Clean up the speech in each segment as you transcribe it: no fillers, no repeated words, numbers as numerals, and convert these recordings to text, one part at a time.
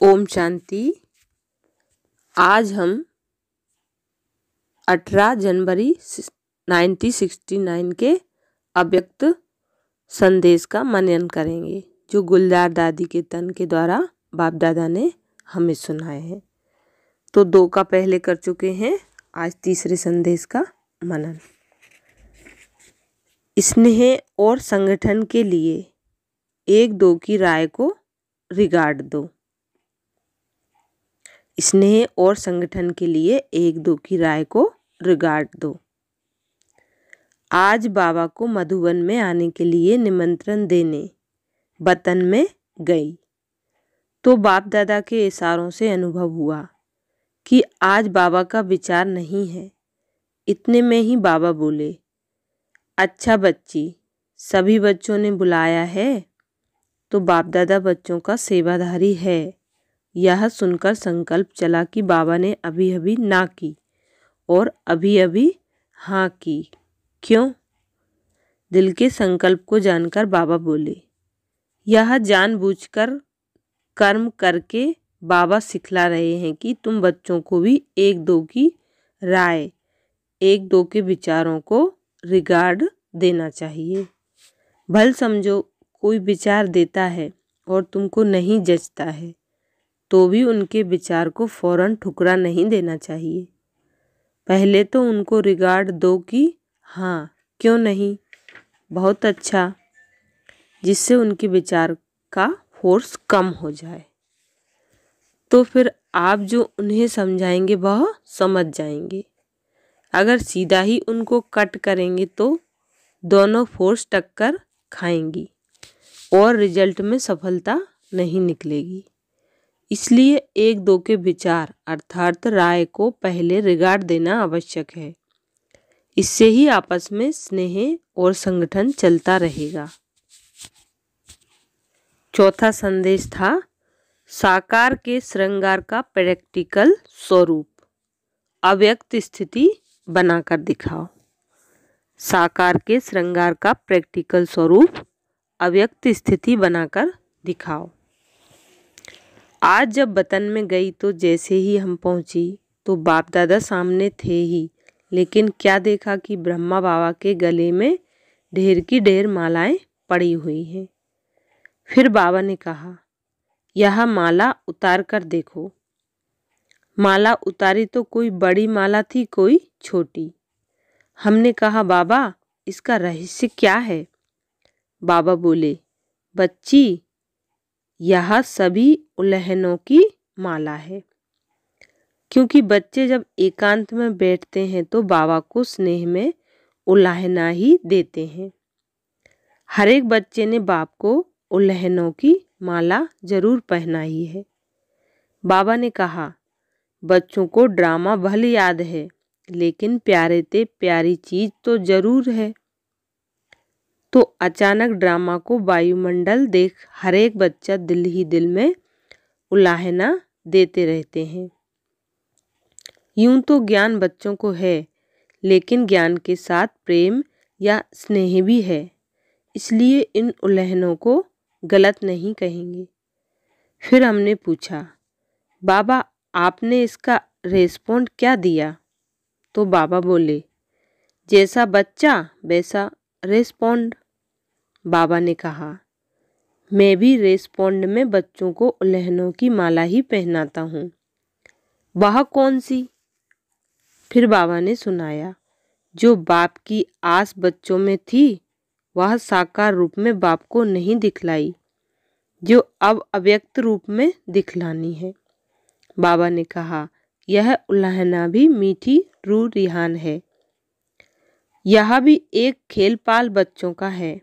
ओम शांति। आज हम 18 जनवरी 1969 के अव्यक्त संदेश का मनन करेंगे, जो गुलजार दादी के तन के द्वारा बाप दादा ने हमें सुनाए हैं। तो 2 का पहले कर चुके हैं, आज तीसरे संदेश का मनन। स्नेह और संगठन के लिए 1-2 की राय को रिगार्ड दो। स्नेह और संगठन के लिए 1-2 की राय को रिगार्ड दो। आज बाबा को मधुबन में आने के लिए निमंत्रण देने वतन में गई, तो बाप दादा के इशारों से अनुभव हुआ कि आज बाबा का विचार नहीं है। इतने में ही बाबा बोले, अच्छा बच्ची, सभी बच्चों ने बुलाया है। तो बाप दादा बच्चों का सेवाधारी है। यह सुनकर संकल्प चला कि बाबा ने अभी अभी ना की और अभी अभी हाँ की। क्यों? दिल के संकल्प को जानकर बाबा बोले, यह जानबूझकर कर्म करके बाबा सिखला रहे हैं कि तुम बच्चों को भी 1-2 की राय, 1-2 के विचारों को रिगार्ड देना चाहिए। भल समझो कोई विचार देता है और तुमको नहीं जचता है, तो भी उनके विचार को फौरन ठुकरा नहीं देना चाहिए। पहले तो उनको रिगार्ड दो कि हाँ, क्यों नहीं, बहुत अच्छा, जिससे उनके विचार का फोर्स कम हो जाए। तो फिर आप जो उन्हें समझाएंगे वह समझ जाएंगे। अगर सीधा ही उनको कट करेंगे तो दोनों फोर्स टक्कर खाएंगी और रिजल्ट में सफलता नहीं निकलेगी। इसलिए 1-2 के विचार अर्थात राय को पहले रिगार्ड देना आवश्यक है। इससे ही आपस में स्नेह और संगठन चलता रहेगा। चौथा संदेश था साकार के श्रृंगार का प्रैक्टिकल स्वरूप अव्यक्त स्थिति बनाकर दिखाओ। साकार के श्रृंगार का प्रैक्टिकल स्वरूप अव्यक्त स्थिति बनाकर दिखाओ। आज जब वतन में गई तो जैसे ही हम पहुंची तो बाप दादा सामने थे ही, लेकिन क्या देखा कि ब्रह्मा बाबा के गले में ढेर की ढेर मालाएं पड़ी हुई हैं। फिर बाबा ने कहा, यह माला उतार कर देखो। माला उतारी तो कोई बड़ी माला थी, कोई छोटी। हमने कहा, बाबा इसका रहस्य क्या है? बाबा बोले, बच्ची, यह सभी उल्लहनों की माला है। क्योंकि बच्चे जब एकांत में बैठते हैं तो बाबा को स्नेह में उल्लाहना ही देते हैं। हर एक बच्चे ने बाप को उल्लहनों की माला जरूर पहनाई है। बाबा ने कहा, बच्चों को ड्रामा भले याद है, लेकिन प्यारे ते प्यारी चीज तो जरूर है। तो अचानक ड्रामा को वायुमंडल देख हर एक बच्चा दिल ही दिल में उल्लाहना देते रहते हैं। यूं तो ज्ञान बच्चों को है, लेकिन ज्ञान के साथ प्रेम या स्नेह भी है, इसलिए इन उल्लहनों को गलत नहीं कहेंगे। फिर हमने पूछा, बाबा आपने इसका रेस्पॉन्ड क्या दिया? तो बाबा बोले, जैसा बच्चा वैसा रेस्पॉन्ड। बाबा ने कहा, मैं भी रेस्पॉन्ड में बच्चों को उल्लहनों की माला ही पहनाता हूँ। वह कौन सी? फिर बाबा ने सुनाया, जो बाप की आस बच्चों में थी वह साकार रूप में बाप को नहीं दिखलाई, जो अब अव्यक्त रूप में दिखलानी है। बाबा ने कहा, यह उल्लहना भी मीठी रूह रिहान है। यह भी एक खेल पाल बच्चों का है।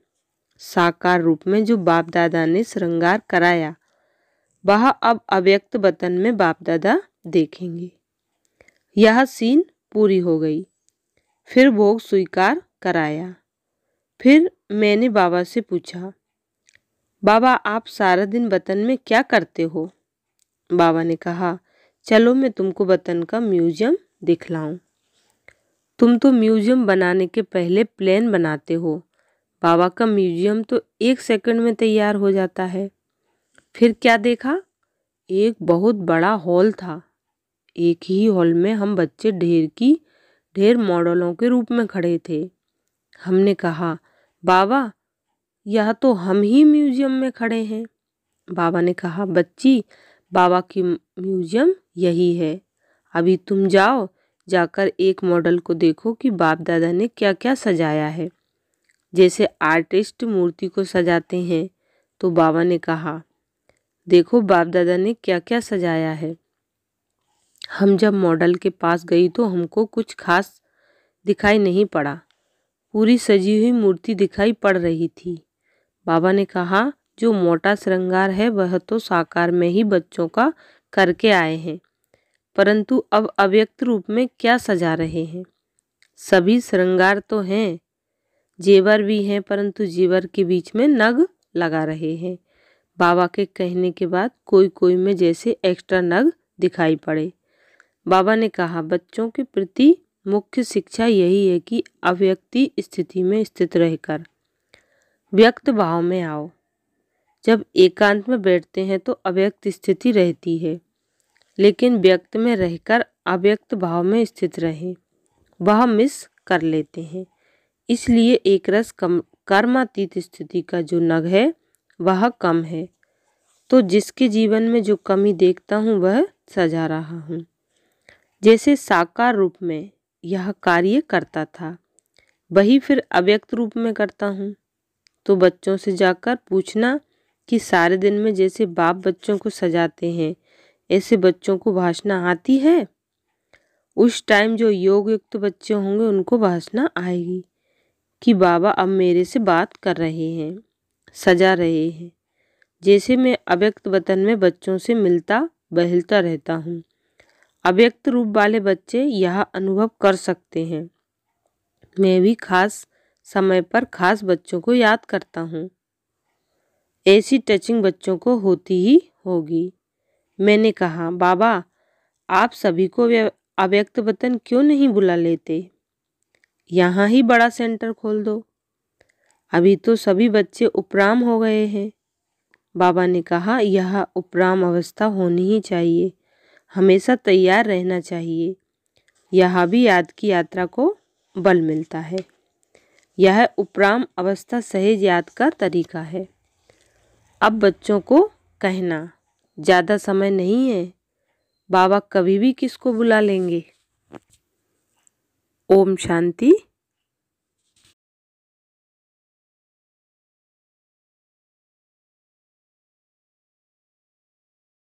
साकार रूप में जो बाप दादा ने श्रृंगार कराया वह अब अव्यक्त वतन में बाप दादा देखेंगे। यह सीन पूरी हो गई। फिर भोग स्वीकार कराया। फिर मैंने बाबा से पूछा, बाबा आप सारा दिन वतन में क्या करते हो? बाबा ने कहा, चलो मैं तुमको वतन का म्यूजियम दिखलाऊं। तुम तो म्यूजियम बनाने के पहले प्लान बनाते हो। बाबा का म्यूजियम तो 1 सेकंड में तैयार हो जाता है। फिर क्या देखा? एक बहुत बड़ा हॉल था। एक ही हॉल में हम बच्चे ढेर मॉडलों के रूप में खड़े थे। हमने कहा, बाबा यह तो हम ही म्यूजियम में खड़े हैं। बाबा ने कहा, बच्ची बाबा की म्यूजियम यही है। अभी तुम जाओ, जाकर एक मॉडल को देखो कि बाप दादा ने क्या क्या सजाया है। जैसे आर्टिस्ट मूर्ति को सजाते हैं। तो बाबा ने कहा, देखो बाप दादा ने क्या क्या सजाया है। हम जब मॉडल के पास गई तो हमको कुछ खास दिखाई नहीं पड़ा। पूरी सजी हुई मूर्ति दिखाई पड़ रही थी। बाबा ने कहा, जो मोटा श्रृंगार है वह तो साकार में ही बच्चों का करके आए हैं, परंतु अब अव्यक्त रूप में क्या सजा रहे हैं। सभी श्रृंगार तो हैं, जेवर भी हैं, परंतु जेवर के बीच में नग लगा रहे हैं। बाबा के कहने के बाद कोई कोई में जैसे एक्स्ट्रा नग दिखाई पड़े। बाबा ने कहा, बच्चों के प्रति मुख्य शिक्षा यही है कि अव्यक्ति स्थिति में स्थित रहकर व्यक्त भाव में आओ। जब एकांत में बैठते हैं तो अव्यक्त स्थिति रहती है, लेकिन व्यक्त में रहकर अव्यक्त भाव में स्थित रहें वह मिस कर लेते हैं। इसलिए एक रस कर्मातीत स्थिति का जो नग है वह कम है, तो जिसके जीवन में जो कमी देखता हूँ वह सजा रहा हूँ। जैसे साकार रूप में यह कार्य करता था, वही फिर अव्यक्त रूप में करता हूँ। तो बच्चों से जाकर पूछना कि सारे दिन में जैसे बाप बच्चों को सजाते हैं, ऐसे बच्चों को भाषणा आती है। उस टाइम जो योग युक्त बच्चे होंगे उनको भाषणा आएगी कि बाबा अब मेरे से बात कर रहे हैं, सजा रहे हैं। जैसे मैं अव्यक्त वतन में बच्चों से मिलता बहलता रहता हूँ, अव्यक्त रूप वाले बच्चे यह अनुभव कर सकते हैं। मैं भी खास समय पर खास बच्चों को याद करता हूँ। ऐसी टचिंग बच्चों को होती ही होगी। मैंने कहा, बाबा आप सभी को अव्यक्त वतन क्यों नहीं बुला लेते, यहाँ ही बड़ा सेंटर खोल दो। अभी तो सभी बच्चे उपराम हो गए हैं। बाबा ने कहा, यह उपराम अवस्था होनी ही चाहिए, हमेशा तैयार रहना चाहिए। यहाँ भी याद की यात्रा को बल मिलता है। यह उपराम अवस्था सहज याद का तरीका है। अब बच्चों को कहना, ज़्यादा समय नहीं है, बाबा कभी भी किसको बुला लेंगे। ओम शांति।